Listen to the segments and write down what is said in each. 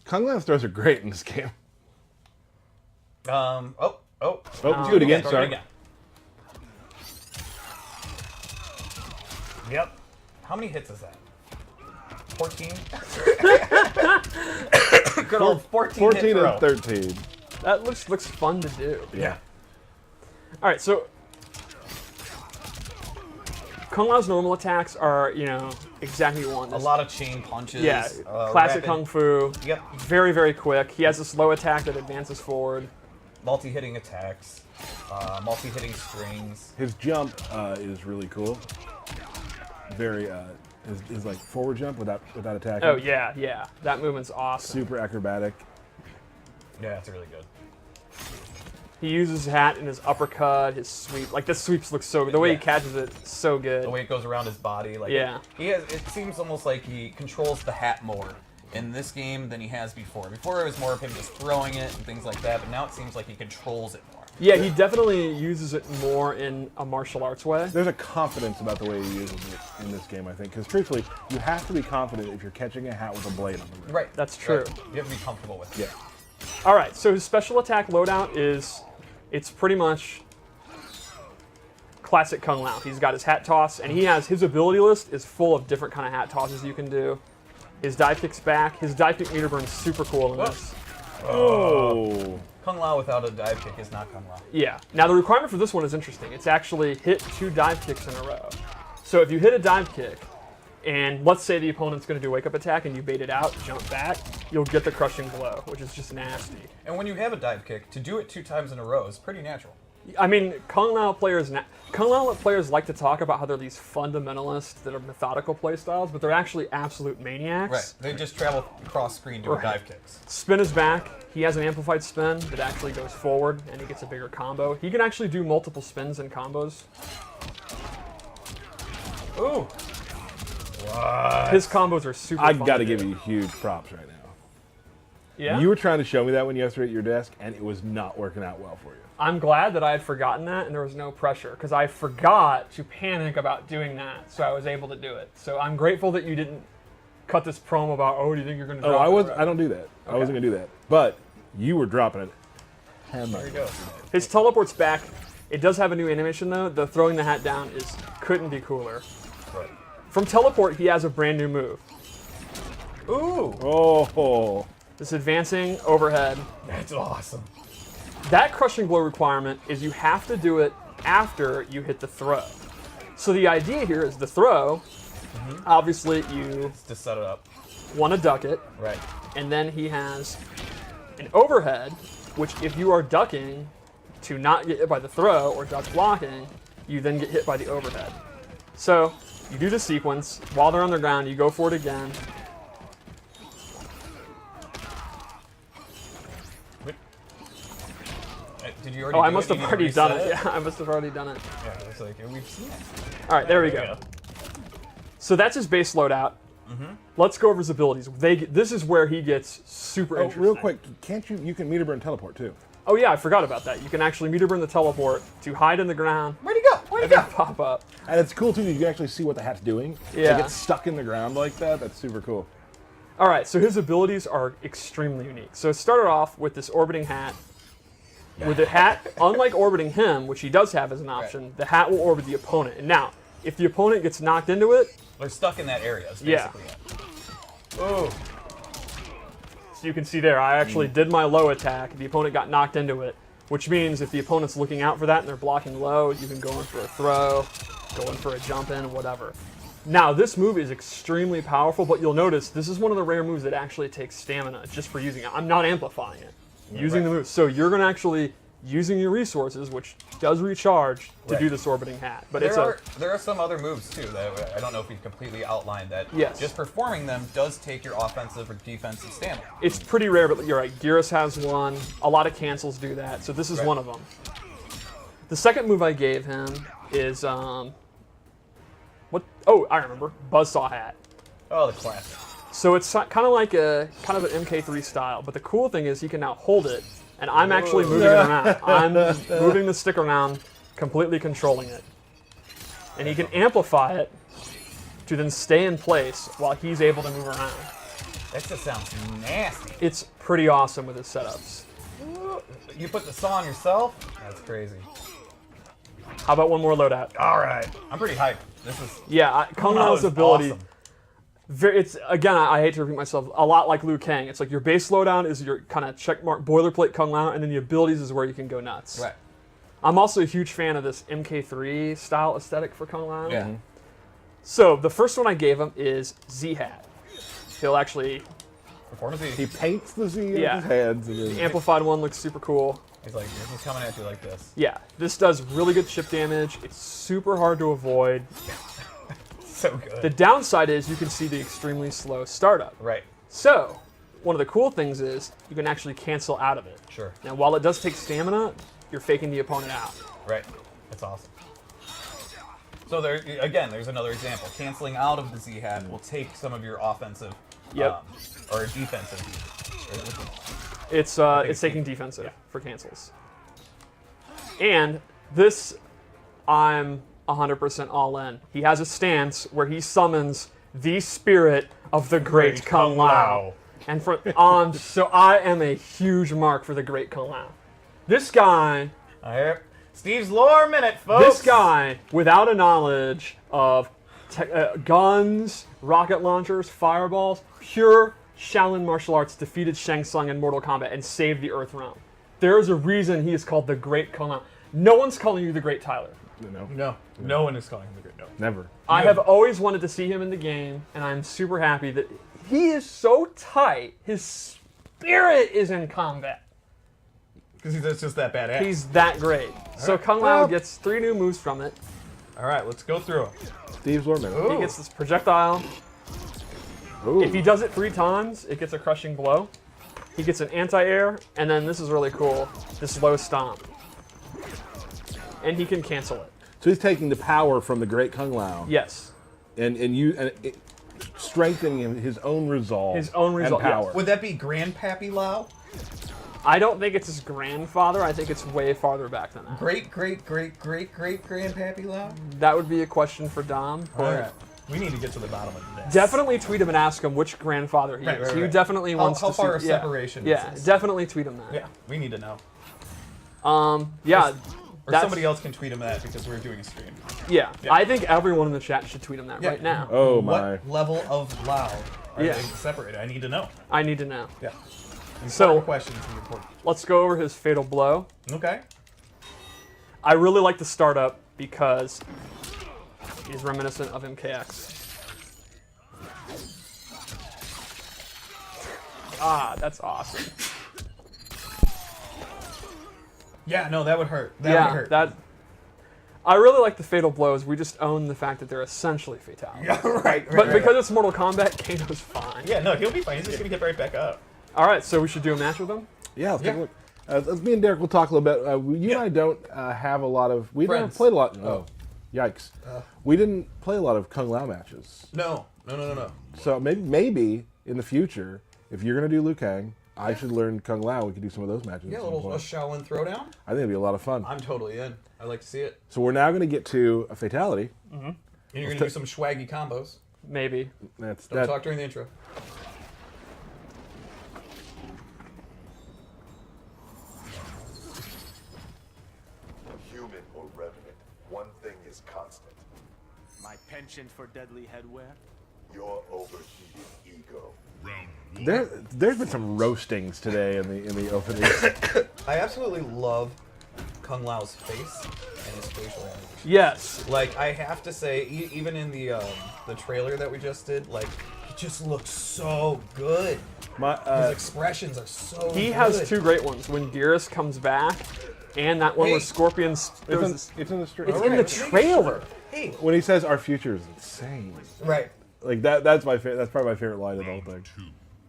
Kung Lao's throws are great in this game. Oh, do it again. Sorry. Again. Yep. How many hits is that? 14? Good old 14 hit throw. and 13. That looks fun to do. Yeah. All right, so Kung Lao's normal attacks are, exactly what you want. A lot of chain punches. Yeah, classic rapid, Kung Fu. Yep. Very, very quick. He has this low attack that advances forward. Multi-hitting attacks. Multi-hitting strings. His jump is really cool. Very, his like forward jump without attacking. Oh, yeah. That movement's awesome. Super acrobatic. Yeah, that's really good. He uses his hat in his uppercut, his sweep. Like, the sweeps look so good. The way he catches it, so good. The way it goes around his body. Like, yeah. It seems almost like he controls the hat more in this game than he has before. Before it was more of him just throwing it and things like that, but now it seems like he controls it more. Yeah, he definitely uses it more in a martial arts way. There's a confidence about the way he uses it in this game, I think. Because truthfully, you have to be confident if you're catching a hat with a blade on the rim. Right. That's true. Right. You have to be comfortable with it. Yeah. All right, so his special attack loadout it's pretty much classic Kung Lao. He's got his hat toss, and his ability list is full of different kind of hat tosses you can do. His dive kick's back. His dive kick meter burn is super cool in this. Oh. Kung Lao without a dive kick is not Kung Lao. Yeah. Now, the requirement for this one is interesting. It's actually hit 2 dive kicks in a row. So if you hit a dive kick, and let's say the opponent's going to do a wake-up attack and you bait it out, jump back, you'll get the crushing blow, which is just nasty. And when you have a dive kick, to do it 2 times in a row is pretty natural. I mean, Kung Lao players like to talk about how they're these fundamentalists that are methodical playstyles, but they're actually absolute maniacs. Right. They just travel cross screen doing dive kicks. Spin is back. He has an amplified spin that actually goes forward, and he gets a bigger combo. He can actually do multiple spins and combos. Ooh. What? His combos are super I fun got to to give do. you huge props right now. Yeah? You were trying to show me that when yesterday at your desk, and it was not working out well for you. I'm glad that I had forgotten that and there was no pressure, because I forgot to panic about doing that, so I was able to do it. So I'm grateful that you didn't cut this promo about, do you think you're going to drop it? I don't do that. I wasn't going to do that. But you were dropping it. There you go. His teleport's back. It does have a new animation, though. The throwing the hat down couldn't be cooler. Right. From teleport, he has a brand new move. Ooh. Oh. This advancing overhead. That's awesome. That crushing blow requirement is you have to do it after you hit the throw. So the idea here is the throw, obviously you To set it up. want to duck it, Right. and then he has an overhead, which if you are ducking to not get hit by the throw or duck blocking, you then get hit by the overhead. So you do the sequence. While they're on the ground, you go for it again. Did you already Oh, I do must it? have You already need to done reset it. Yeah, I must have already done it. Yeah, it's like, we've seen it. All right, there we go. So that's his base loadout. Let's go over his abilities. This is where he gets super interesting. Real quick, you can meter burn teleport too. Oh yeah, I forgot about that. You can actually meter burn the teleport to hide in the ground Where'd he go? Where'd he and go? then pop up. And it's cool too that you can actually see what the hat's doing. Yeah. It gets stuck in the ground like that. That's super cool. All right, so his abilities are extremely unique. So it started off with this orbiting hat. With the hat, unlike orbiting him, which he does have as an option, the hat will orbit the opponent. And now, if the opponent gets knocked into it, They're stuck in that area, is Yeah. basically it. Ooh. so you can see there, I actually did my low attack. The opponent got knocked into it, which means if the opponent's looking out for that and they're blocking low, you can go in for a throw, go in for a jump in, whatever. Now, this move is extremely powerful, but you'll notice this is one of the rare moves that actually takes stamina just for using it. I'm not amplifying it. Using the move. So you're going to actually using your resources, which does recharge, to do this orbiting hat. But there are some other moves too that I don't know if we've completely outlined that. Yes. Just performing them does take your offensive or defensive stamina. it's pretty rare, but you're right. Gyros has one. A lot of cancels do that. So this is one of them. The second move I gave him is what? Oh, I remember. Buzzsaw hat. Oh, the classic. So it's kind of like an MK3 style, but the cool thing is he can now hold it, and I'm actually moving it around. I'm moving the stick around, completely controlling it. And he can amplify it to then stay in place while he's able to move around. That just sounds nasty. It's pretty awesome with his setups. You put the saw on yourself? That's crazy. How about one more loadout? All right. I'm pretty hyped. This is... Yeah, Kung Lao's is ability. awesome. It's again, I hate to repeat myself, a lot like Liu Kang. It's like your base loadown is your kind of checkmark boilerplate Kung Lao, and then the abilities is where you can go nuts. Right. I'm also a huge fan of this MK3 style aesthetic for Kung Lao. Yeah. So the first one I gave him is Z-Hat. He'll actually... Performance He paints the Z Yeah. on his hands. And The then, amplified one looks super cool. He's like, he's coming at you like this. Yeah, this does really good chip damage. It's super hard to avoid. So good. The downside is you can see the extremely slow startup. Right. So, one of the cool things is you can actually cancel out of it. Sure. Now, while it does take stamina, you're faking the opponent out. Right. That's awesome. So there, again, there's another example. Canceling out of the Z-Hat will take some of your offensive Yep. or defensive. It's taking defensive for cancels. And this, I'm 100% all in. He has a stance where he summons the spirit of the Great Kung Lao. And so I am a huge mark for the Great Kung Lao. This guy, Steve's lore minute, folks. this guy, without a knowledge of guns, rocket launchers, fireballs, pure Shaolin martial arts defeated Shang Tsung in Mortal Kombat and saved the Earth realm. There is a reason he is called the Great Kung Lao. No one's calling you the Great Tyler. No one is calling him the Great. No. never. I have always wanted to see him in the game, and I'm super happy that he is so tight. His spirit is in combat. Because he's just that badass. He's that great. So right. Kung Lao gets 3 new moves from it. All right, let's go through them. Steve's Lore Minute. He gets this projectile. Ooh. If he does it 3 times, it gets a crushing blow. He gets an anti-air, and then this is really cool, this low stomp. And he can cancel it. So he's taking the power from the Great Kung Lao Yes. and strengthening his own resolve. His own resolve, and power. yes. Would that be Grandpappy Lao? I don't think it's his grandfather. I think it's way farther back than that. Great Grandpappy Lao? That would be a question for Dom. All right. We need to get to the bottom of this. Definitely tweet him and ask him which grandfather he is. He definitely wants how to far see. a separation is Yeah, this? definitely tweet him that. Yeah, we need to know. Yeah. Or somebody else can tweet him that because we're doing a stream. Yeah, Yeah. I think everyone in the chat should tweet him that Yeah. right now. Oh my. What level of Lao are Yeah. they separated? I need to know. I need to know. Yeah. So- Important questions from the report. Let's go over his fatal blow. Okay. I really like the startup because he's reminiscent of MKX. Ah, that's awesome. Yeah, no, that would hurt. That would hurt. that. I really like the fatal blows. We just own the fact that they're essentially fatalities. Yeah, right. But because it's Mortal Kombat, Kano's fine. Yeah, no, he'll be fine. He's just gonna get right back up. All right, so we should do a match with him. Yeah, let's take Yeah. a look. Me and Derek will talk a little bit. You and I don't have a lot of. We never Friends. played a lot. Oh, yikes! We didn't play a lot of Kung Lao matches. No. So maybe in the future, if you're gonna do Liu Kang, I should learn Kung Lao. We could do some of those matches. Yeah, at a some little point. Shaolin throwdown. I think it'd be a lot of fun. I'm totally in. I'd like to see it. So we're now gonna get to a fatality. And you're gonna do some swaggy combos. Maybe. That's Don't that. talk during the intro. Human or revenant, one thing is constant. My penchant for deadly headwear? Your overheated ego. There's been some roastings today in the opening. I absolutely love Kung Lao's face and his facial animation. Yes. Like, I have to say, even in the trailer that we just did, like, it just looks so good. His expressions are so good. He has 2 great ones. When Geras comes back, and that one Hey. where Scorpions. It's in the street. It's in the trailer. Hey. When he says our future is insane, Right. like that's my favorite. That's probably my favorite line of the whole thing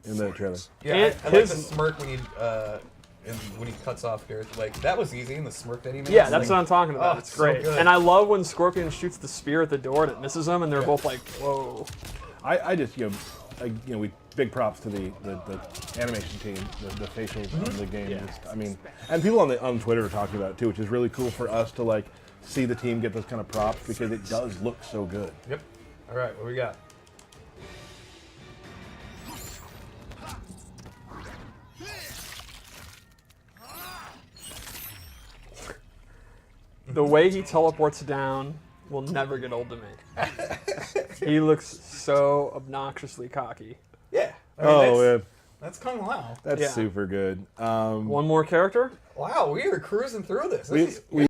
in the trailer. Yeah, And I like the his- smirk when he cuts off Gareth. Like, that was easy, and the smirk that he makes. Yeah, that's like, what I'm talking about. oh, It's so great. good. And I love when Scorpion shoots the spear at the door and it misses them, and they're both like, whoa. I just we big props to the animation team, the facials in the game. Yeah. Just, I mean, and people on Twitter are talking about it too, which is really cool for us to like see the team get those kind of props because it does look so good. Yep. All right, what we got? The way he teleports down will never get old to me. He looks so obnoxiously cocky. Yeah. I mean, Man. that's Kung Lao. That's Yeah. super good. One more character? Wow, we are cruising through this. This is We